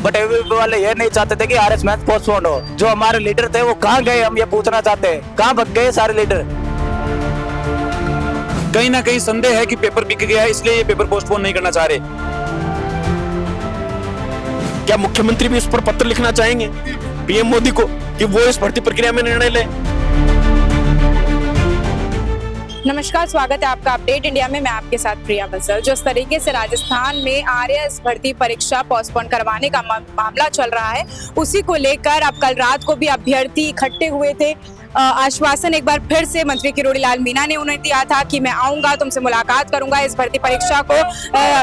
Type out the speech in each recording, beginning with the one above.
But ABVP वाले ये नहीं चाहते थे कि आरएस मैच पोस्टपोन हो। जो हमारे लीडर थे वो कहाँ गए, हम ये पूछना चाहते हैं, कहाँ भग गए सारे लीडर। कहीं ना कहीं संदेह है कि पेपर बिक गया है, इसलिए ये पेपर पोस्टपोन नहीं करना चाह रहे। क्या मुख्यमंत्री भी इस पर पत्र लिखना चाहेंगे पीएम मोदी को कि वो इस भर्ती प्रक्रिया में निर्णय लें? नमस्कार, स्वागत है आपका अपडेट इंडिया में। मैं आपके साथ प्रिया बंसल। जिस तरीके से राजस्थान में आरएएस भर्ती परीक्षा पोस्टपोन करवाने का मामला चल रहा है, उसी को लेकर अब कल रात को भी अभ्यर्थी इकट्ठे हुए थे। आश्वासन एक बार फिर से मंत्री किरोड़ी लाल मीणा ने उन्हें दिया था कि मैं आऊंगा, तुमसे मुलाकात करूंगा, इस भर्ती परीक्षा को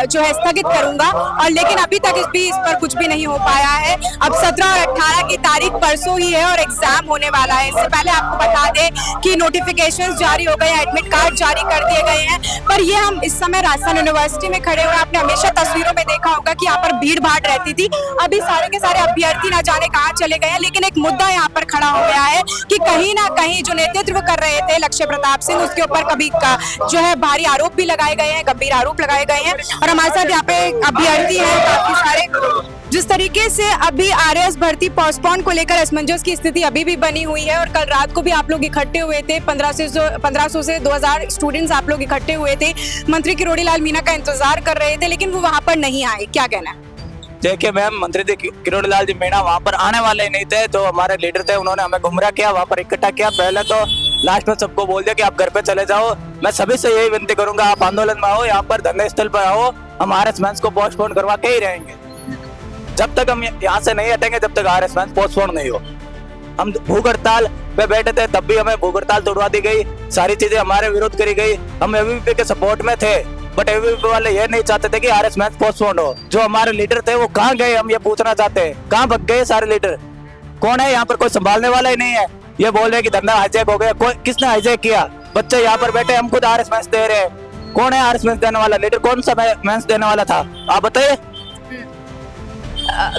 जो है स्थगित करूंगा। और लेकिन अभी तक इस पर कुछ भी नहीं हो पाया है। अब 17 और 18 की तारीख परसों ही है और एग्जाम होने वाला है। इससे पहले आपको बता दें कि नोटिफिकेशन जारी हो गए, एडमिट कार्ड जारी कर दिए गए हैं। पर ये हम इस समय राजस्थान यूनिवर्सिटी में खड़े हुए, आपने हमेशा तस्वीरों में देखा होगा कि यहाँ पर भीड़ भाड़ रहती थी। अभी सारे के सारे अभ्यर्थी ना जाने कहाँ चले गए हैं। लेकिन एक मुद्दा यहाँ पर खड़ा हो गया है कि कहीं ना कहीं जो नेतृत्व कर रहे थे लक्ष्य प्रताप सिंह, उसके ऊपर कभी जो है भारी आरोप भी लगाए गए हैं, गंभीर आरोप लगाए गए हैं। और हमारे साथ यहाँ पे अभ्यर्थी हैं काफी सारे। जिस तरीके से अभी आरएएस भर्ती पोस्टपोन को लेकर असमंजस की स्थिति अभी भी बनी हुई है और कल रात को भी आप लोग इकट्ठे हुए थे। 1500 से 2000 स्टूडेंट्स आप लोग इकट्ठे हुए थे, मंत्री किरोड़ी लाल मीणा का इंतजार कर रहे थे, लेकिन वो वहां पर नहीं आए। क्या कहना है? देखिए मैम, मंत्री किरोड़ी लाल जी मीणा वहाँ पर आने वाले ही नहीं थे। जो हमारे लीडर थे उन्होंने हमें गुमराह किया, वहाँ पर इकट्ठा किया। पहले तो लास्ट में सबको बोल दिया कि आप घर पे चले जाओ। मैं सभी से यही विनती करूंगा, आप आंदोलन में आओ, यहाँ पर धरने स्थल पर आओ, हम आरएस मैच को पोस्टपोन करवा के ही रहेंगे। जब तक हम यहाँ से नहीं हटेंगे, जब तक आरएस मैच पोस्टपोन नहीं हो। हम भूख हड़ताल पे बैठे थे, तब भी हमें भूख हड़ताल तोड़वा दी गई, सारी चीजें हमारे विरोध करी गई। हम एबीवीपी के सपोर्ट में थे, बट एबीवीपी वाले ये नहीं चाहते थे कि आरएस मैच पोस्टपोन हो। जो हमारे लीडर थे वो कहाँ गए, हम ये पूछना चाहते हैं, कहाँ भग गए सारे लीडर। कौन है यहाँ पर, कोई संभालने वाला ही नहीं है। ये बोल रहे कि धंधा हाईजैक हो गया, कोई किसने हाईजैक किया? बच्चे यहाँ पर बैठे, हम खुद आरएस मैच दे रहे हैं। कौन है आरएस मैच देने वाला? लीडर कौन सा मैच देने वाला था, आप बताइए।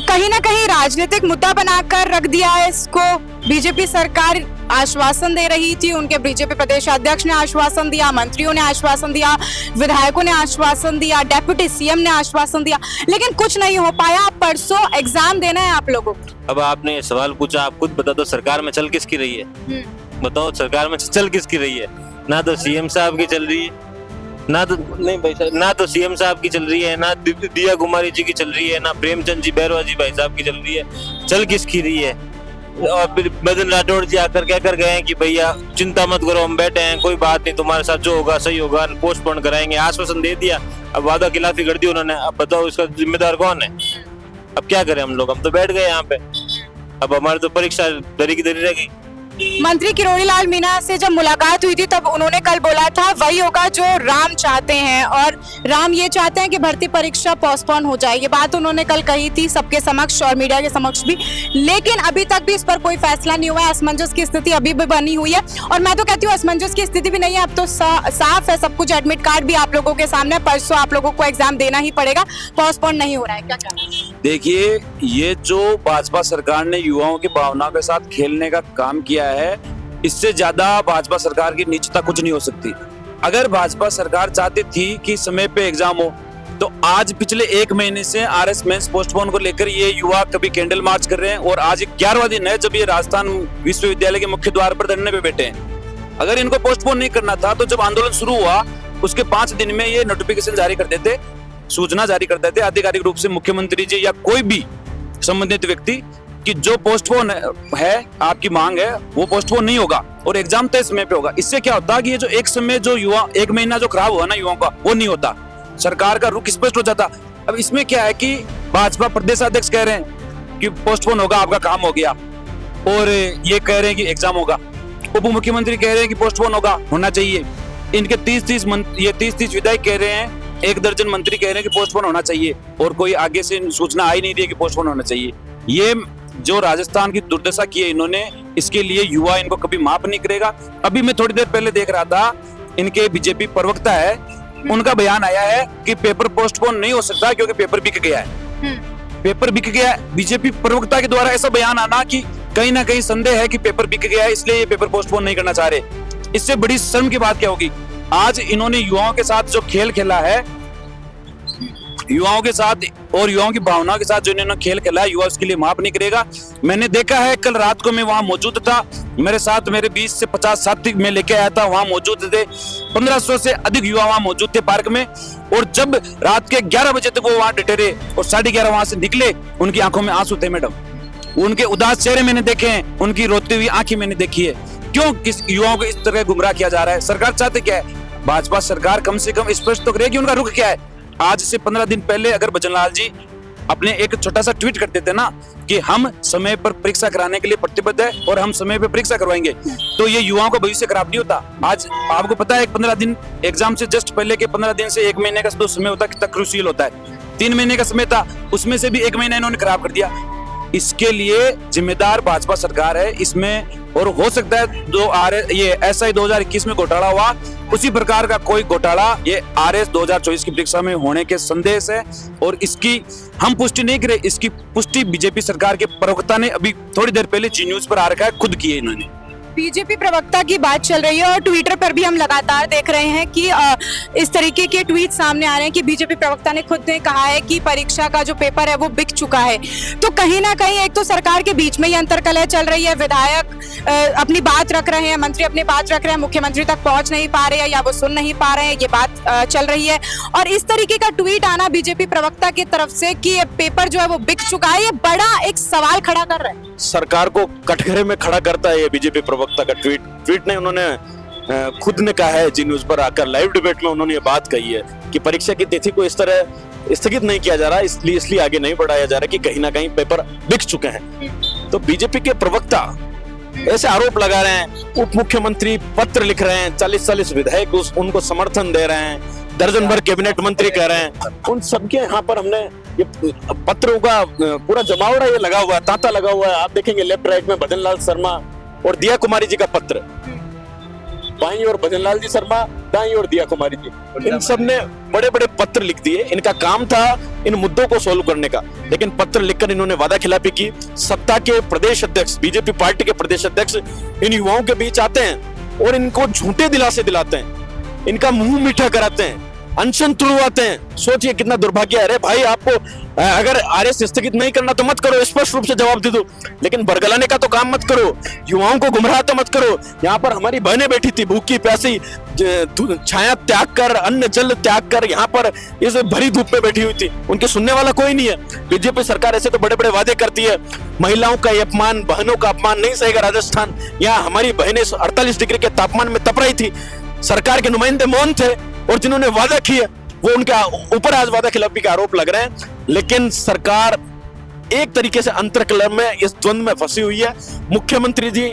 कहीं ना कहीं राजनीतिक मुद्दा बनाकर रख दिया है इसको। बीजेपी सरकार आश्वासन दे रही थी, उनके बीजेपी प्रदेश अध्यक्ष ने आश्वासन दिया, मंत्रियों ने आश्वासन दिया, विधायकों ने आश्वासन दिया, डेप्यूटी सीएम ने आश्वासन दिया, लेकिन कुछ नहीं हो पाया। परसों एग्जाम देना है आप लोगों को। अब आपने ये सवाल पूछा, आप खुद बता दो सरकार में चल किसकी रही है? बताओ सरकार में चल किसकी रही है? ना तो सीएम साहब की चल रही है, ना तो नहीं भाई साहब, ना तो सीएम साहब की चल रही है, ना दिया कुमारी जी की चल रही है, ना प्रेमचंद जी बैरवा जी भाई साहब की चल रही है। चल किसकी रही है? और फिर मदन राठौड़ जी आकर क्या कर गए हैं कि भैया चिंता मत करो, हम बैठे हैं, कोई बात नहीं, तुम्हारे साथ जो होगा सही होगा, पोस्टपोन कराएंगे। आश्वासन दे दिया, अब वादा खिलाफी कर दी उन्होंने। अब बताओ इसका जिम्मेदार कौन है? अब क्या करें हम लोग? हम तो बैठ गए यहाँ पे, अब हमारी तो परीक्षा दरी की दरी रह गई। मंत्री किरोड़ी लाल मीणा से जब मुलाकात हुई थी तब उन्होंने कल बोला था वही होगा जो राम चाहते हैं, और राम ये चाहते हैं कि भर्ती परीक्षा पोस्टपोन हो जाए। ये बात उन्होंने कल कही थी सबके समक्ष और मीडिया के समक्ष भी, लेकिन अभी तक भी इस पर कोई फैसला नहीं हुआ है। असमंजस की स्थिति अभी भी बनी हुई है, और मैं तो कहती हूँ असमंजस की स्थिति भी नहीं है, अब तो साफ है सब कुछ। एडमिट कार्ड भी आप लोगों के सामने, परसों आप लोगों को एग्जाम देना ही पड़ेगा, पोस्टपोन नहीं हो रहा है। क्या कहना है? देखिए, ये जो भाजपा सरकार ने युवाओं की भावना के साथ खेलने का काम किया है, इससे ज्यादा भाजपा सरकार की नीचता कुछ नहीं हो सकती। अगर भाजपा सरकार चाहती थी कि समय पे एग्जाम हो, तो आज पिछले 1 महीने से आरएस मेंस पोस्टपोन को लेकर ये युवा कभी कैंडल मार्च कर रहे हैं, और आज 11वां दिन है जब ये राजस्थान विश्वविद्यालय के मुख्य द्वार पर धरने पे बैठे हैं। अगर इनको पोस्टपोन नहीं करना था, तो जब आंदोलन शुरू हुआ उसके 5 दिन में ये नोटिफिकेशन जारी कर देते, सूचना जारी कर देते आधिकारिक रूप से मुख्यमंत्री जी या कोई भी संबंधित व्यक्ति कि जो पोस्टपोन है, आपकी मांग है, वो पोस्टपोन नहीं होगा और एग्जाम तय समय पे होगा। इससे क्या होता कि ये जो एक समय जो युवा 1 महीना जो खराब हुआ ना युवाओं का, वो नहीं होता, सरकार का रुख स्पष्ट हो जाता। अब इसमें क्या है कि भाजपा प्रदेश अध्यक्ष कह रहे हैं कि पोस्टपोन होगा, आपका काम हो गया, और ये कह रहे हैं कि एग्जाम होगा। उप मुख्यमंत्री कह रहे हैं कि पोस्टपोन होना चाहिए। इनके 30 विधायक कह रहे हैं, 1 दर्जन मंत्री कह रहे हैं कि पोस्टपोन होना चाहिए, और कोई आगे से सूचना आई नहीं रही है कि पोस्टपोन होना चाहिए। ये जो राजस्थान की दुर्दशा की है इन्होंने, इसके लिए युवा इनको कभी माफ नहीं करेगा। अभी मैं थोड़ी देर पहले देख रहा था, इनके बीजेपी प्रवक्ता है, उनका बयान आया है कि पेपर पोस्टपोन नहीं हो सकता क्योंकि पेपर बिक गया है। पेपर बिक गया है, बीजेपी प्रवक्ता के द्वारा ऐसा बयान आना कि कहीं ना कहीं संदेह है कि पेपर बिक गया है, इसलिए ये पेपर पोस्टपोन नहीं करना चाह रहे। इससे बड़ी शर्म की बात क्या होगी? आज इन्होंने युवाओं के साथ जो खेल खेला है, युवाओं के साथ और युवाओं की भावनाओं के साथ जो इन्होंने खेल खेला है, युवा उसके लिए माफ नहीं करेगा। मैंने देखा है, कल रात को मैं वहां मौजूद था, मेरे साथ मेरे 20 से 50 साथी मैं लेके आया था, वहां मौजूद थे 1500 से अधिक युवा वहां मौजूद थे पार्क में। और जब रात के 11 बजे तक वो वहां डटे रहे और 11:30 वहां से निकले, उनकी आंखों में आंसू थे मैडम, उनके उदास चेहरे मैंने देखे हैं, उनकी रोती हुई आंखें मैंने देखी है। क्यों किस युवाओं को इस तरह गुमराह किया जा रहा है? सरकार चाहते क्या है? भाजपा सरकार कम से कम स्पष्ट तो करे कि उनका रुख क्या है। आज से 15 दिन पहले अगर भजनलाल जी अपने एक छोटा सा ट्वीट करते थे ना कि हम समय पर परीक्षा कराने के लिए प्रतिबद्ध है और हम समय पर परीक्षा करवाएंगे, तो ये युवाओं का भविष्य खराब नहीं होता। आज आपको पता है 15 दिन एग्जाम से जस्ट पहले के 15 दिन से 1 महीने का जो समय होता है कितना क्रूशियल होता है। 3 महीने का समय था, उसमें से भी 1 महीना इन्होंने खराब कर दिया। इसके लिए जिम्मेदार भाजपा सरकार है इसमें। और हो सकता है जो ये SI 2021 में घोटाला हुआ, उसी प्रकार का कोई घोटाला ये RS 2024 की परीक्षा में होने के संदेश है। और इसकी हम पुष्टि नहीं करे, इसकी पुष्टि बीजेपी सरकार के प्रवक्ता ने अभी थोड़ी देर पहले जी न्यूज पर आ रखा है, खुद की है इन्होंने। बीजेपी प्रवक्ता की बात चल रही है और ट्विटर पर भी हम लगातार देख रहे हैं कि इस तरीके के ट्वीट सामने आ रहे हैं कि बीजेपी प्रवक्ता ने खुद ने कहा है कि परीक्षा का जो पेपर है वो बिक चुका है। तो कहीं ना कहीं एक तो सरकार के बीच में ही अंतर्कलह चल रही है, विधायक अपनी बात रख रहे हैं, मंत्री अपनी बात रख रहे हैं, मुख्यमंत्री तक पहुंच नहीं पा रहे हैं या वो सुन नहीं पा रहे हैं, ये बात चल रही है। और इस तरीके का ट्वीट आना बीजेपी प्रवक्ता की तरफ से कि ये पेपर जो है वो बिक चुका है, ये बड़ा एक सवाल खड़ा कर रहा है। सरकार को कटघरे में खड़ा करता है ये बीजेपी प्रवक्ता का ट्वीट नहीं, उन्होंने खुद ने कहा है जी न्यूज पर आकर लाइव डिबेट में उन्होंने ये बात कही है कि परीक्षा की तिथि को इस तरह स्थगित नहीं किया जा रहा, इसलिए आगे नहीं बढ़ाया जा रहा कि कहीं ना कहीं पेपर बिक चुके हैं। तो बीजेपी के प्रवक्ता ऐसे आरोप लगा रहे हैं, उप मुख्यमंत्री पत्र लिख रहे हैं, 40 विधायक उनको समर्थन दे रहे हैं, दर्जन भर कैबिनेट मंत्री कह रहे हैं, उन सबके यहाँ पर हमने ये पत्रों का पूरा जमावड़ा ये लगा हुआ है, तांता लगा हुआ है। आप देखेंगे लेफ्ट राइट में भजनलाल शर्मा और दिया कुमारी जी का पत्र, बाईं ओर भजनलाल जी शर्मा, दाईं ओर दिया कुमारी जी, इन सब ने बड़े बड़े पत्र लिख दिए। इनका काम था इन मुद्दों को सोल्व करने का, लेकिन पत्र लिखकर इन्होंने वादा खिलाफी की। सत्ता के प्रदेश अध्यक्ष, बीजेपी पार्टी के प्रदेश अध्यक्ष इन युवाओं के बीच आते हैं और इनको झूठे दिलासे दिलाते हैं, इनका मुंह मीठा कराते हैं, अनशन तुड़वाते हैं। सोचिए कितना दुर्भाग्य है। अरे भाई, आपको अगर RS स्थगित नहीं करना तो मत करो, स्पष्ट रूप से जवाब दे दो, लेकिन बरगलाने का तो काम मत करो, युवाओं को गुमराह तो मत करो। यहाँ पर हमारी बहनें बैठी थी भूखी प्यासी, छाया त्याग कर, अन्न जल त्याग कर यहाँ पर इस भरी धूप में बैठी हुई थी, उनके सुनने वाला कोई नहीं है। बीजेपी सरकार ऐसे तो बड़े बड़े वादे करती है, महिलाओं का अपमान, बहनों का अपमान नहीं सहेगा राजस्थान। यहाँ हमारी बहनें 48 डिग्री के तापमान में तप रही थी, सरकार के नुमाइंदे मौन थे और जिन्होंने वादा किया वो उनके ऊपर आज वादा खिलाफी के आरोप लग रहे हैं। लेकिन सरकार एक तरीके से अंतर्कलह में, इस द्वंद में फंसी हुई है। मुख्यमंत्री जी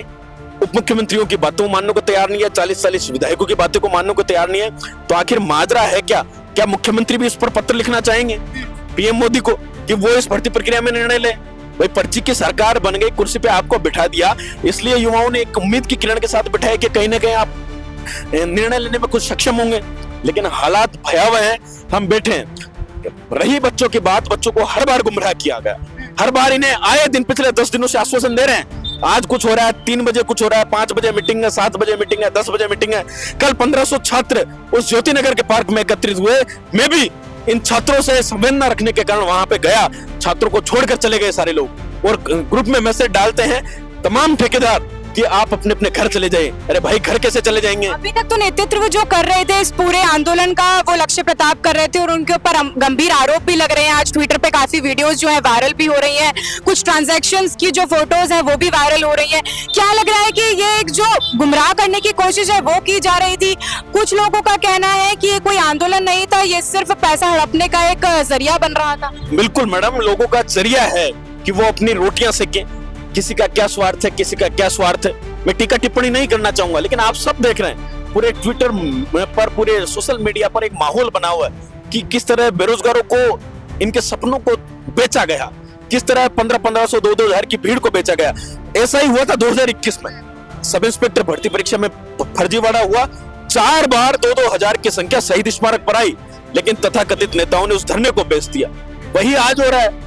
उप मुख्यमंत्रियों की बातों को मानने को तैयार नहीं है, 40 विधायकों की बातों को मानने को तैयार नहीं है। तो आखिर माजरा है क्या मुख्यमंत्री भी इस पर पत्र लिखना चाहेंगे PM मोदी को कि वो इस भर्ती प्रक्रिया में निर्णय ले? भाई, पर्ची की सरकार बन गई, कुर्सी पे आपको बिठा दिया, इसलिए युवाओं ने एक उम्मीद की किरण के साथ बिठाया कि कहीं ना कहीं आप निर्णय लेने में कुछ सक्षम होंगे। लेकिन हालात भयावह हैं, हम बैठे हैं। रही बच्चों की बात, बच्चों को हर बार गुमराह किया गया, हर बार इन्हें आए दिन पिछले 10 दिनों से आश्वासन दे रहे हैं। आज कुछ हो रहा है, 3 बजे कुछ हो रहा है, 5 बजे मीटिंग है, 7 बजे मीटिंग है, 10 बजे मीटिंग है। कल 1500 छात्र उस ज्योति नगर के पार्क में एकत्रित हुए, मैं भी इन छात्रों से संवेदना न रखने के कारण वहां पे गया, छात्रों को छोड़कर चले गए सारे लोग। और ग्रुप में मैसेज डालते हैं तमाम ठेकेदार कि आप अपने अपने घर चले जाइए। अरे भाई, घर कैसे चले जाएंगे? अभी तक तो नेतृत्व जो कर रहे थे इस पूरे आंदोलन का, वो लक्ष्य प्रताप कर रहे थे और उनके ऊपर गंभीर आरोप भी लग रहे हैं। आज ट्विटर पे काफी वीडियोस जो है वायरल भी हो रही हैं, कुछ ट्रांजैक्शंस की जो फोटोज है वो भी वायरल हो रही हैं। क्या लग रहा है कि ये एक जो गुमराह करने की कोशिश है वो की जा रही थी? कुछ लोगों का कहना है कि ये कोई आंदोलन नहीं था, ये सिर्फ पैसा हड़पने का एक जरिया बन रहा था। बिल्कुल मैडम, लोगों का जरिया है कि वो अपनी रोटियां सेकें। किसी का क्या स्वार्थ है, किसी का क्या स्वार्थ है, मैं टीका टिप्पणी नहीं करना चाहूंगा, लेकिन आप सब देख रहे हैं पूरे ट्विटर पर, पूरे सोशल मीडिया पर एक माहौल बना हुआ है कि किस तरह बेरोजगारों को, इनके सपनों को बेचा गया, किस तरह 1500 2-2000 की भीड़ को बेचा गया। ऐसा ही हुआ था 2021 में, सब इंस्पेक्टर भर्ती परीक्षा में फर्जीवाड़ा हुआ, 4 बार 2-2 हजार की संख्या शहीद स्मारक पर आई, लेकिन तथाकथित नेताओं ने उस धरने को बेच दिया। वही आज हो रहा है,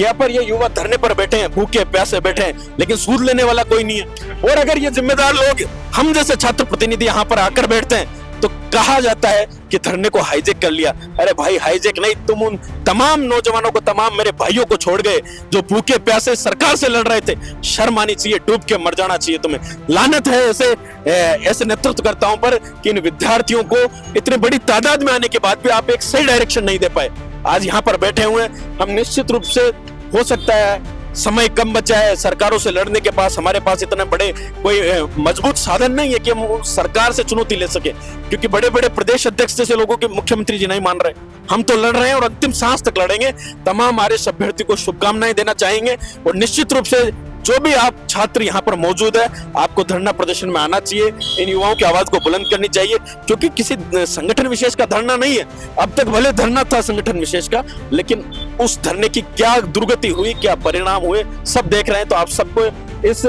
यहाँ पर ये युवा धरने पर बैठे हैं, भूखे प्यासे बैठे हैं, लेकिन सूद लेने वाला कोई नहीं है। और अगर ये जिम्मेदार लोग, हम जैसे छात्र प्रतिनिधि यहाँ पर आकर बैठते हैं तो कहा जाता है कि धरने को हाईजेक कर लिया। अरे भाई हाईजेक नहीं, तुम उन तमाम नौजवानों को, तमाम मेरे भाइयों को छोड़ गए जो भूखे प्यासे सरकार से लड़ रहे थे। शर्म आनी चाहिए, डूब के मर जाना चाहिए तुम्हें। लानत है ऐसे नेतृत्वकर्ताओं पर कि इन विद्यार्थियों को इतनी बड़ी तादाद में आने के बाद भी आप एक सही डायरेक्शन नहीं दे पाए। आज यहाँ पर बैठे हुए हैं हम, निश्चित रूप से हो सकता है समय कम बचा है, सरकारों से लड़ने के पास हमारे पास इतने बड़े कोई मजबूत साधन नहीं है कि हम सरकार से चुनौती ले सके, क्योंकि बड़े बड़े प्रदेश अध्यक्ष जैसे लोगों के मुख्यमंत्री जी नहीं मान रहे। हम तो लड़ रहे हैं और अंतिम सांस तक लड़ेंगे। तमाम आरएस अभ्यर्थी को शुभकामनाएं देना चाहेंगे और निश्चित रूप से जो भी आप छात्र यहाँ पर मौजूद है, आपको धरना प्रदर्शन में आना चाहिए, इन युवाओं की आवाज को बुलंद करनी चाहिए, क्योंकि किसी संगठन विशेष का धरना नहीं है। अब तक भले धरना था संगठन विशेष का, लेकिन उस धरने की क्या दुर्गति हुई, क्या परिणाम हुए, सब देख रहे हैं। तो आप सबको इस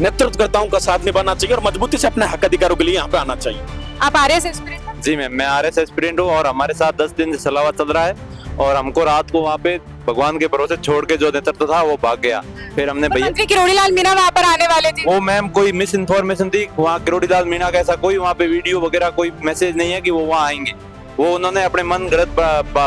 नेतृत्वकर्ताओं का साथ निभाना चाहिए और मजबूती से अपने हक अधिकारों के लिए यहाँ पे आना चाहिए। आप आरएस एस्पिरेंट हैं? जी मैम, मैं आरएस एस्पिरेंट हूँ और हमारे साथ 10 दिन से सलावा चल रहा है और हमको रात को वहाँ पे भगवान के भरोसे छोड़ के जो नेतृत्व था वो भाग गया। फिर हमने भैया, मंत्री किरोड़ी लाल मीणा वहाँ पर आने वाले थे। वो मैम कोई मिस इन्फॉर्मेशन थी, वहाँ किरोड़ी लाल मीणा का ऐसा कोई वहाँ पे वीडियो वगैरह कोई मैसेज नहीं है कि वो वहाँ आएंगे। वो उन्होंने अपने मन गलत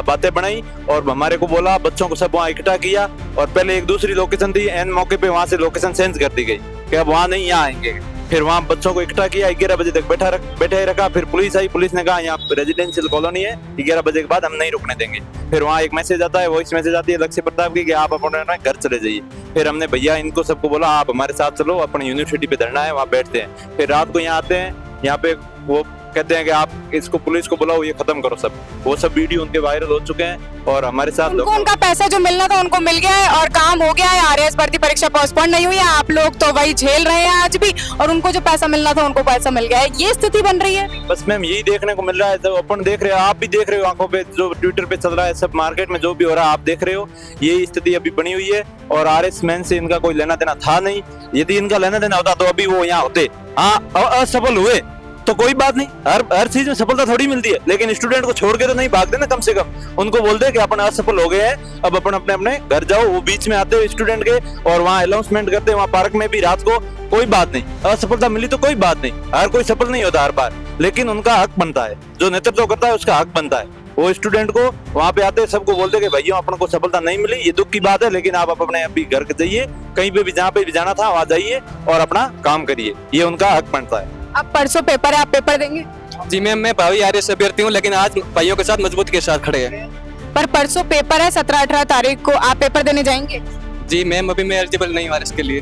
बातें बनाई और हमारे को बोला, बच्चों को सब वहाँ इकट्ठा किया और पहले एक दूसरी लोकेशन थी, एन मौके पे वहाँ से लोकेशन चेंज कर दी गई कि अब वहाँ नहीं, यहाँ आएंगे। फिर वहाँ बच्चों को इकट्ठा किया, 11 बजे तक बैठा ही रखा। फिर पुलिस आई, पुलिस ने कहा यहाँ रेजिडेंशियल कॉलोनी है, 11 बजे के बाद हम नहीं रुकने देंगे। फिर वहाँ एक मैसेज आता है, वॉइस मैसेज आती है लक्ष्य प्रताप की कि आप अपने घर चले जाइए। फिर हमने भैया इनको सबको बोला आप हमारे साथ चलो, अपने यूनिवर्सिटी पे धरना है, वहाँ बैठते हैं। फिर रात को यहाँ आते हैं, यहाँ पे वो कहते हैं कि आप इसको पुलिस को बुलाओ, ये खत्म करो सब। वो सब वीडियो उनके वायरल हो चुके हैं और हमारे साथ उनका पैसा जो मिलना था उनको मिल गया है और काम हो गया है। आरएस भर्ती परीक्षा पोस्टपोन नहीं हुई है, आप लोग तो वही झेल रहे हैं आज भी, और उनको जो पैसा मिलना था उनको पैसा मिल गया है। ये स्थिति बन रही है। बस मैम यही देखने को मिल रहा है, जब अपन देख रहे हो, आप भी देख रहे हो आंखों पे, जो ट्विटर पे चल रहा है, सब मार्केट में जो भी हो रहा है आप देख रहे हो, यही स्थिति अभी बनी हुई है। और आरएस मैन से इनका कोई लेना देना था नहीं। यदि इनका लेना देना होता तो अभी वो यहाँ होते। हाँ, असफल हुए तो कोई बात नहीं, हर चीज में सफलता थोड़ी मिलती है, लेकिन स्टूडेंट को छोड़ के तो नहीं भागते ना। कम से कम उनको बोलते कि अपन असफल हो गए हैं, अब अपन अपने अपने घर जाओ। वो बीच में आते हो स्टूडेंट के और वहाँ अनाउंसमेंट करते हैं, वहाँ पार्क में भी रात को। कोई बात नहीं, असफलता मिली तो कोई बात नहीं, हर कोई सफल नहीं होता हर बार, लेकिन उनका हक बनता है, जो नेतृत्व करता है उसका हक बनता है। वो स्टूडेंट को वहाँ पे आते सबको बोलते कि भैया अपन को सफलता नहीं मिली, ये दुख की बात है, लेकिन आप अपने अभी घर जाइए, कहीं पे भी जहाँ पे भी जाना था वहाँ जाइए और अपना काम करिए, ये उनका हक बनता है। अब परसों पेपर है, आप पेपर देंगे? जी मैम, मैं भावी आरएस अभ्यर्थी हूँ, लेकिन आज भाइयों के साथ मजबूती के साथ खड़े हैं। पर परसों पेपर है 17-18 तारीख को, आप पेपर देने जाएंगे? जी मैम, अभी मैं एलिजिबल नहीं हूँ इसके लिए।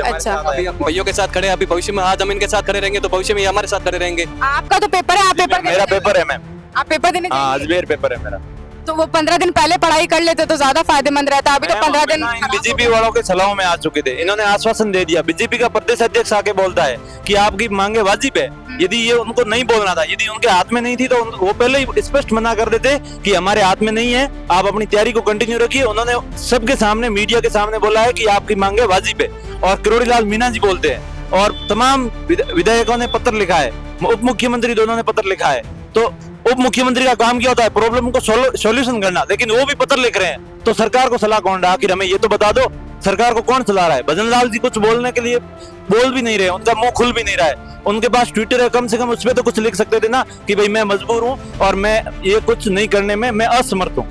अच्छा, अभी हम भाइयों के साथ खड़े हैं, अभी भविष्य में आज हम इनके साथ खड़े रहेंगे तो भविष्य में ये हमारे साथ खड़े रहेंगे। आपका तो पेपर है, आप पेपर मेरा पेपर है मैम। आप पेपर देने हाँ, जाएंगे? अजमेर पेपर है मेरा। तो वो 15 दिन पहले पढ़ाई कर लेते तो ज्यादा फायदेमंद रहता। अभी तो 15 दिन बीजेपी वालों के सलाहों में आ चुके थे, इन्होंने आश्वासन दे दिया। बीजेपी का प्रदेश अध्यक्ष आके बोलता है कि आपकी मांगे वाजिब है। यदि ये उनको नहीं बोलना था, यदि उनके हाथ में नहीं थी तो वो पहले ही स्पष्ट मना कर देते कि हमारे हाथ में नहीं है, आप अपनी तैयारी को कंटिन्यू रखिए। उन्होंने सबके सामने, मीडिया के सामने बोला है कि आपकी मांगे वाजिब है। और किरोड़ी लाल मीणा जी बोलते हैं और तमाम विधायकों ने पत्र लिखा है, उप मुख्यमंत्री दोनों ने पत्र लिखा है। तो उप मुख्यमंत्री का काम क्या होता है? प्रॉब्लम को सॉल्यूशन करना, लेकिन वो भी पत्र लिख रहे हैं। तो सरकार को सलाह कौन रहा? आखिर हमें ये तो बता दो, सरकार को कौन चला रहा है? भजन लाल जी कुछ बोलने के लिए बोल भी नहीं रहे, उनका मुंह खुल भी नहीं रहा है। उनके पास ट्विटर है, कम से कम उसपे तो कुछ लिख सकते थे ना कि भाई मैं मजबूर हूँ और मैं ये कुछ नहीं करने में मैं असमर्थ हूँ।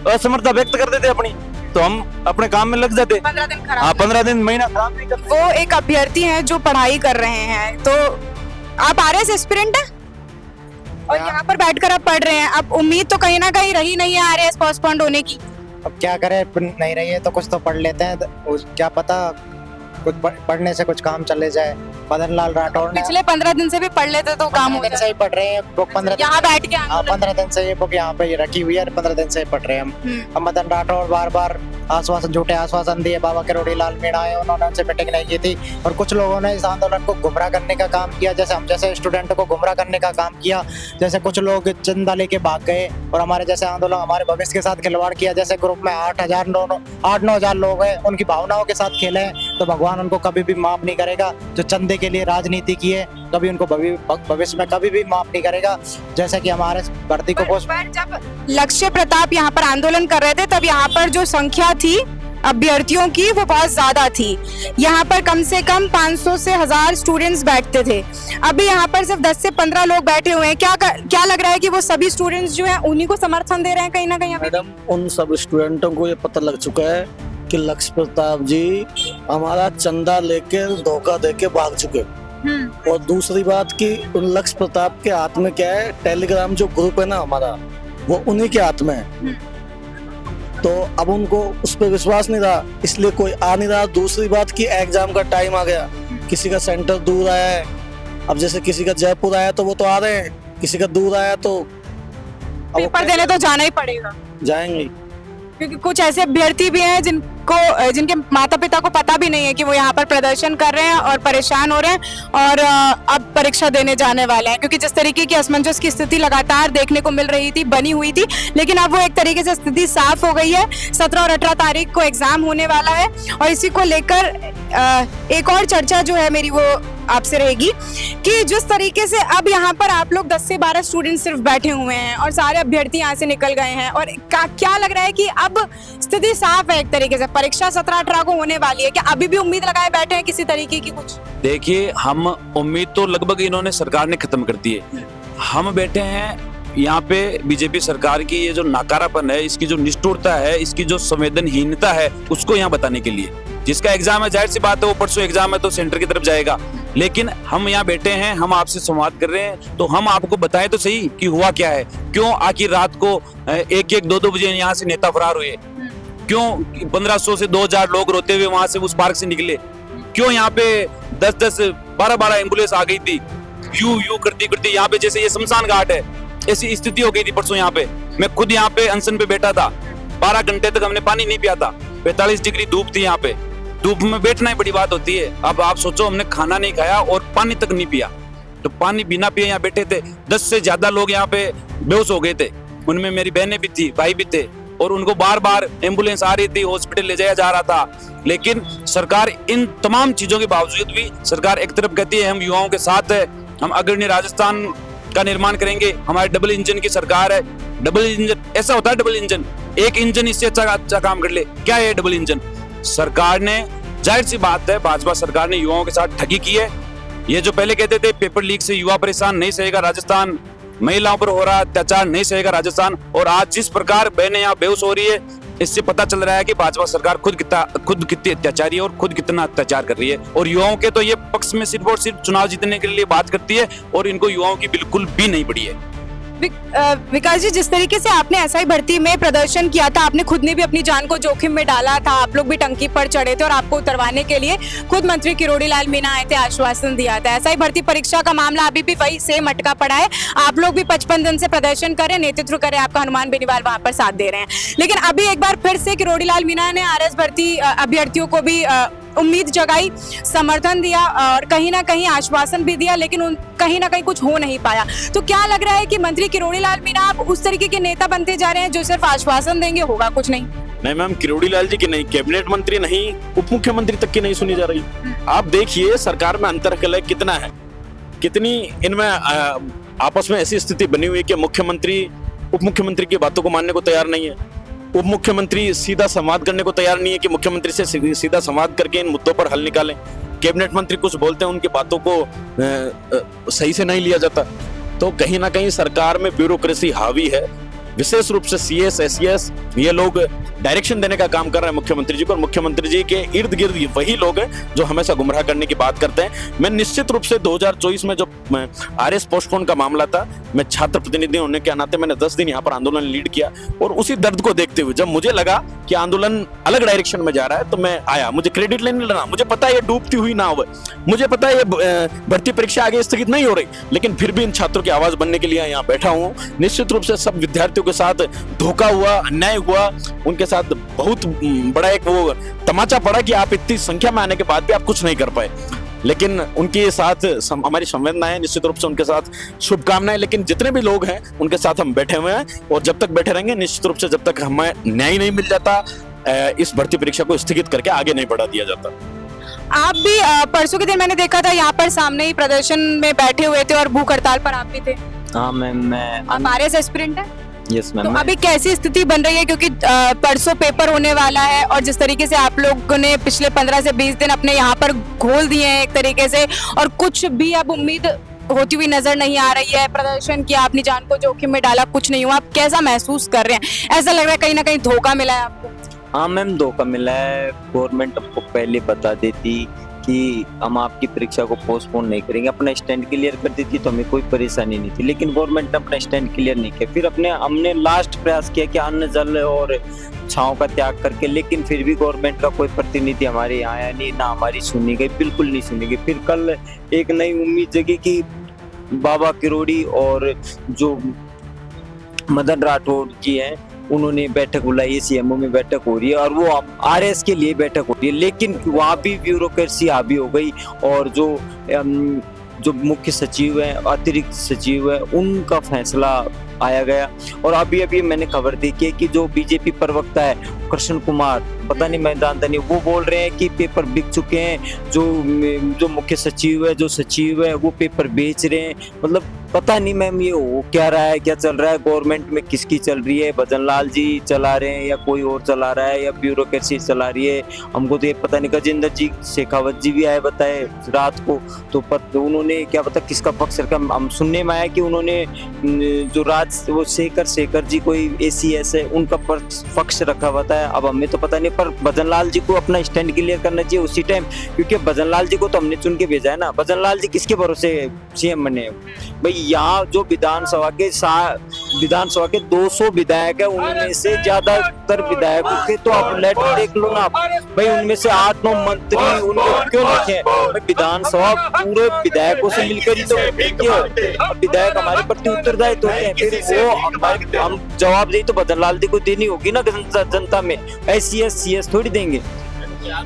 असमर्थता व्यक्त कर देते अपनी, तो हम अपने काम में लग जाते। 15 दिन खराब। हाँ, 15 दिन महीना खराब नहीं करते। वो एक अभ्यर्थी हैं जो पढ़ाई कर रहे हैं, तो आप आरएस एस्पिरेंट हैं और यहाँ पर बैठकर आप पढ़ रहे हैं। अब उम्मीद तो कहीं ना कहीं रही नहीं है आरएस पोस्टपोन्ड होने की। अब क्या करें, नहीं रही है तो कुछ तो पढ़ लेते हैं, क्या पता कुछ पढ़ने से कुछ काम चले जाए। मदन लाल राठौड़ ने पिछले 15 दिन से भी पढ़ लेते तो काम हो 15 दिन से जाए। ही पढ़ रहे हैं बुक, 15 यहाँ बैठ के हाँ 15 दिन से ये बुक यहाँ पे रखी हुई है, 15 दिन से ही पढ़ रहे हैं हम। अब मदन राठौड़ बार बार आश्वासन, झूठे आश्वासन दिए। बाबा किरोड़ी लाल मीणा है, उन्होंने उनसे मीटिंग नहीं की थी और कुछ लोगों ने इस आंदोलन को गुमराह करने का काम किया, जैसे हम जैसे स्टूडेंट को गुमराह करने का काम किया। जैसे कुछ लोग चंदा लेके भाग गए और हमारे जैसे आंदोलन, हमारे भविष्य के साथ खिलवाड़ किया। जैसे ग्रुप में 8-9 हजार लोग हैं, उनकी भावनाओं के साथ खेले हैं, तो भगवान उनको कभी भी माफ नहीं करेगा। जो चंदे के लिए राजनीति की है, कभी उनको भविष्य में कभी भी माफ नहीं करेगा। जैसे कि हमारे भर्ती को पर जब लक्ष्य प्रताप यहाँ पर आंदोलन कर रहे थे, तब यहाँ पर जो संख्या थी अभ्यर्थियों की वो बहुत ज्यादा थी। यहाँ पर कम से कम 500 से 1000 स्टूडेंट्स बैठते थे। अभी यहाँ पर सिर्फ 10 से 15 लोग बैठे हुए हैं। क्या लग रहा है कि वो सभी स्टूडेंट्स जो हैं उन्हीं को समर्थन दे रहे हैं कहीं ना कहीं? मैडम, उन सब स्टूडेंटों को ये पता लग चुका है कि लक्ष्य प्रताप जी हमारा चंदा लेके धोखा देके भाग चुके। और दूसरी बात कि उन लक्ष्य प्रताप के हाथ में क्या है, टेलीग्राम जो ग्रुप है ना हमारा, वो उन्हीं के हाथ में है। तो अब उनको उस पर विश्वास नहीं रहा, इसलिए कोई आ नहीं रहा। दूसरी बात कि एग्जाम का टाइम आ गया, किसी का सेंटर दूर आया है। अब जैसे किसी का जयपुर आया तो वो तो आ रहे हैं, किसी का दूर आया तो पेपर देने तो जाना ही पड़ेगा, जाएंगे। क्योंकि कुछ ऐसे अभ्यर्थी भी हैं जिनके माता पिता को पता भी नहीं है कि वो यहाँ पर प्रदर्शन कर रहे हैं और परेशान हो रहे हैं और अब परीक्षा देने जाने वाले हैं। क्योंकि जिस तरीके की असमंजस की स्थिति लगातार देखने को मिल रही थी, बनी हुई थी, लेकिन अब वो एक तरीके से स्थिति साफ हो गई है। 17 और 18 तारीख को एग्जाम होने वाला है और इसी को लेकर एक और चर्चा जो है मेरी वो आपसे रहेगी कि जिस तरीके से अब यहाँ पर आप लोग 10 से 12 स्टूडेंट सिर्फ बैठे हुए हैं और सारे अभ्यर्थी यहाँ से निकल गए हैं, और क्या लग रहा है कि अब स्थिति साफ है एक तरीके से? परीक्षा 17-18 को होने वाली है, क्या अभी भी उम्मीद लगाए बैठे हैं किसी तरीके की कुछ? देखिए, हम उम्मीद तो लगभग इन्होंने सरकार ने खत्म कर दी है। हम बैठे हैं यहाँ पे बीजेपी सरकार की ये जो नाकारापन है, इसकी जो निष्ठुरता है, इसकी जो संवेदनहीनता है, उसको यहाँ बताने के लिए। जिसका एग्जाम है, जाहिर सी बात है वो परसों एग्जाम है तो सेंटर की तरफ जाएगा, लेकिन हम यहाँ बैठे हैं, हम आपसे संवाद कर रहे हैं, तो हम आपको बताएं तो सही कि हुआ क्या है। क्यों आखिर रात को 1-1, 2-2 बजे यहाँ से नेता फरार हुए? क्यों 1500 से 2000 लोग रोते हुए वहां से उस पार्क से निकले? क्यों यहाँ पे 10-10, 12-12 एम्बुलेंस आ गई थी? यू करती यहाँ पे जैसे ये शमशान घाट है, ऐसी स्थिति हो गई थी परसों यहाँ पे। मैं खुद यहाँ पे अनशन पे बैठा था, 12 घंटे तक हमने पानी नहीं पिया था। 45 डिग्री धूप थी यहाँ पे, धूप में बैठना ही बड़ी बात होती है। अब आप सोचो, हमने खाना नहीं खाया और पानी तक नहीं पिया, तो पानी बिना पिए यहाँ बैठे थे। 10 से ज्यादा लोग यहाँ पे बेहोश हो गए थे, उनमें मेरी बहनें भी थी, भाई भी थे, और उनको बार बार एम्बुलेंस आ रही थी, हॉस्पिटल ले जाया जा रहा था। लेकिन सरकार इन तमाम चीजों के बावजूद भी सरकार एक तरफ कहती है हम युवाओं के साथ है, हम अग्रणी राजस्थान का निर्माण करेंगे, हमारे डबल इंजन की सरकार है। डबल इंजन ऐसा होता है, डबल इंजन, एक इंजन इससे अच्छा काम कर ले, क्या है डबल इंजन? सरकार ने, जाहिर सी बात है, भाजपा सरकार ने युवाओं के साथ ठगी की है। ये जो पहले कहते थे पेपर लीक से युवा परेशान, नहीं सहेगा राजस्थान, महिलाओं पर हो रहा अत्याचार नहीं सहेगा राजस्थान, और आज जिस प्रकार बहनें यहाँ बेहोश हो रही है, इससे पता चल रहा है कि भाजपा सरकार खुद कितनी अत्याचारी है और खुद कितना अत्याचार कर रही है। और युवाओं के तो ये पक्ष में सिर्फ और सिर्फ चुनाव जीतने के लिए बात करती है, और इनको युवाओं की बिल्कुल भी नहीं पड़ी है। विकास जी, जिस तरीके से आपने एसआई भर्ती में प्रदर्शन किया था, आपने खुद ने भी अपनी जान को जोखिम में डाला था, आप लोग भी टंकी पर चढ़े थे और आपको उतरवाने के लिए खुद मंत्री किरोड़ी लाल मीणा आए थे, आश्वासन दिया था। एसआई भर्ती परीक्षा का मामला अभी भी वही सेम अटका पड़ा है। आप लोग भी 55 दिन से प्रदर्शन करें, नेतृत्व करें, आपका हनुमान बेनीवाल वहां पर साथ दे रहे हैं, लेकिन अभी एक बार फिर से किरोड़ी लाल मीणा ने आरएस भर्ती अभ्यर्थियों को भी उम्मीद जगाई, समर्थन दिया और कहीं ना कहीं आश्वासन भी दिया, लेकिन कहीं ना कहीं कुछ हो नहीं पाया। तो क्या लग रहा है कि मंत्री किरोड़ी लाल मीणा आप उस तरीके के नेता बनते जा रहे हैं जो सिर्फ आश्वासन देंगे, होगा कुछ नहीं? नहीं मैम, किरोड़ी लाल जी की नहीं, कैबिनेट मंत्री नहीं, उप मुख्यमंत्री तक की नहीं सुनी जा रही। आप देखिए सरकार में अंतरकलह कितना है, कितनी इनमें आपस में ऐसी स्थिति बनी हुई है कि मुख्यमंत्री उप मुख्यमंत्री की बातों को मानने को तैयार नहीं है, उप मुख्यमंत्री सीधा संवाद करने को तैयार नहीं है कि मुख्यमंत्री से सीधा संवाद करके इन मुद्दों पर हल निकालें। कैबिनेट मंत्री कुछ बोलते हैं, उनकी बातों को सही से नहीं लिया जाता। तो कहीं ना कहीं सरकार में ब्यूरोक्रेसी हावी है, विशेष रूप से सीएस एसईएस ये लोग डायरेक्शन देने का काम कर रहे हैं मुख्यमंत्री जी को, और मुख्यमंत्री जी के इर्द गिर्द वही लोग हैं जो हमेशा गुमराह करने की बात करते हैं। मैं निश्चित रूप से 2024 में जो आरएस पोस्टपोन का मामला था, मैं छात्र प्रतिनिधि होने के नाते मैंने 10 दिन यहाँ पर आंदोलन लीड किया, और उसी दर्द को देखते हुए जब मुझे लगा कि आंदोलन अलग डायरेक्शन में जा रहा है तो मैं आया। मुझे क्रेडिट लेने लगा, मुझे पता है ये डूबती हुई ना हो, मुझे पता है ये भर्ती परीक्षा आगे स्थगित नहीं हो रही, लेकिन फिर भी इन छात्रों की आवाज बनने के लिए यहाँ बैठा हूँ। निश्चित रूप से सब विद्यार्थियों के साथ धोखा हुआ, अन्याय हुआ, उनके साथ बहुत बड़ा एक वो तमाचा पड़ा कि आप इतनी संख्या में आने के बाद भी आप कुछ नहीं कर पाए, लेकिन उनके साथ हमारी संवेदनाएं, निश्चित रूप से उनके साथ शुभकामनाएं। लेकिन जितने भी लोग हैं उनके साथ हम बैठे हुए हैं, और जब तक बैठे रहेंगे निश्चित रूप से, जब तक हमें न्याय नहीं मिल जाता, इस भर्ती परीक्षा को स्थगित करके आगे नहीं बढ़ा दिया जाता। आप भी परसों के दिन मैंने देखा था यहाँ पर सामने ही प्रदर्शन में बैठे हुए थे और भूख हड़ताल पर आप भी थे। हाँ मैं आप आरएस एस्पिरेंट हैं? यस तो मैम। अभी कैसी स्थिति बन रही है, क्योंकि परसों पेपर होने वाला है और जिस तरीके से आप लोगों ने पिछले 15 से 20 दिन अपने यहाँ पर घोल दिए हैं एक तरीके से, और कुछ भी अब उम्मीद होती हुई नजर नहीं आ रही है, प्रदर्शन किया, अपनी जान को जोखिम में डाला, कुछ नहीं हुआ, आप कैसा महसूस कर रहे हैं? ऐसा लग रहा है कहीं ना कहीं धोखा मिला है आपको? हाँ मैम, धोखा मिला है। गवर्नमेंट हमको पहले बता देती कि हम आपकी परीक्षा को पोस्टपोन नहीं करेंगे, अपना स्टैंड क्लियर कर देती तो हमें कोई परेशानी नहीं थी, लेकिन गवर्नमेंट ने अपना स्टैंड क्लियर नहीं किया। फिर हमने लास्ट प्रयास किया कि अन्न जल और छांव का त्याग करके, लेकिन फिर भी गवर्नमेंट का कोई प्रतिनिधि हमारे यहाँ आया नहीं, ना हमारी सुनी गई, बिल्कुल नहीं सुनी गई। फिर कल एक नई उम्मीद जगी कि बाबा किरोड़ी और जो मदन राठौड़ जी हैं उन्होंने बैठक बुलाई है, सीएमओ में बैठक हो रही है और वो आरएस के लिए बैठक हो रही है, लेकिन वहाँ भी ब्यूरोक्रेसी हावी हो गई और जो मुख्य सचिव है, अतिरिक्त सचिव है, उनका फैसला आया गया। और अभी मैंने खबर देखी है कि जो बीजेपी प्रवक्ता है कृष्ण कुमार, पता नहीं मैं जानता नहीं, वो बोल रहे हैं कि पेपर बिक चुके हैं, जो मुख्य सचिव है, जो सचिव है, वो पेपर बेच रहे हैं। मतलब पता नहीं मैम ये हो क्या रहा है, क्या चल रहा है गवर्नमेंट में, किसकी चल रही है? भजन लाल जी चला रहे हैं या कोई और चला रहा है या ब्यूरोक्रेसी चला रही है? हमको तो ये पता नहीं। गजेंद्र जी शेखावत जी भी आए बताए रात को, तो उन्होंने क्या पता किसका पक्ष रखा। हम सुनने में आया कि उन्होंने जो वो शेखर जी कोई ACS है, उनका पक्ष रखा हुआ था। अब हमें तो पता नहीं, पर भजन लाल जी को अपना स्टैंड क्लियर करना चाहिए उसी टाइम, क्योंकि भजन लाल जी को तो हमने चुन के भेजा है ना। भजन लाल जी किसके भरोसे CM बने भाई? यहाँ जो विधानसभा के 200 विधायक है, उनमें से ज्यादातर विधायकों के तो आप लेटर देख लो ना आप भाई, उनमें से 8-9 मंत्री उनको क्यों रखे? विधानसभा पूरे विधायकों से मिलकर ही तो विधायक हमारे प्रति उत्तरदायित्व होते हैं। फिर वो हम जवाबदेही तो भजन लाल जी को देनी होगी ना जनता में, SCS CS थोड़ी देंगे।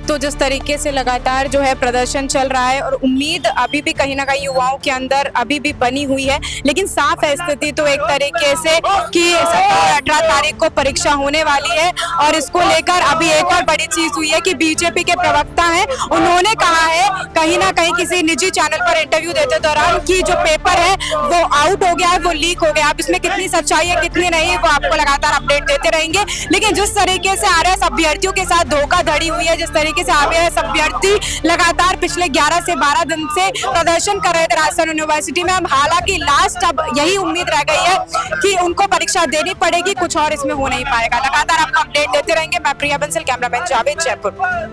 तो जिस तरीके से लगातार जो है प्रदर्शन चल रहा है और उम्मीद अभी भी कहीं ना कहीं युवाओं के अंदर अभी भी बनी हुई है, लेकिन साफ है स्थिति तो एक तरीके से कि 18 तारीख को परीक्षा होने वाली है और इसको लेकर अभी एक और बड़ी चीज हुई है कि बीजेपी के प्रवक्ता हैं, उन्होंने कहा है कहीं ना कहीं किसी निजी चैनल पर इंटरव्यू देते दौरान कि जो पेपर है वो आउट हो गया है, वो लीक हो गया। अब इसमें कितनी सच्चाई है कितनी नहीं, वो आपको लगातार अपडेट देते रहेंगे। लेकिन जिस तरीके से RS अभ्यर्थियों के साथ धोखाधड़ी हुई है, जिस तरीके से RS अभ्यर्थी लगातार पिछले 11 से 12 दिन से प्रदर्शन कर रहे थे राजस्थान यूनिवर्सिटी में, हालांकि लास्ट अब यही उम्मीद रह गई है कि उनको परीक्षा देनी पड़ेगी, कुछ और इसमें हो नहीं पाएगा। लगातार आपको अपडेट देते रहेंगे। मैं प्रिया बंसल, कैमरामैन जावेद, जयपुर।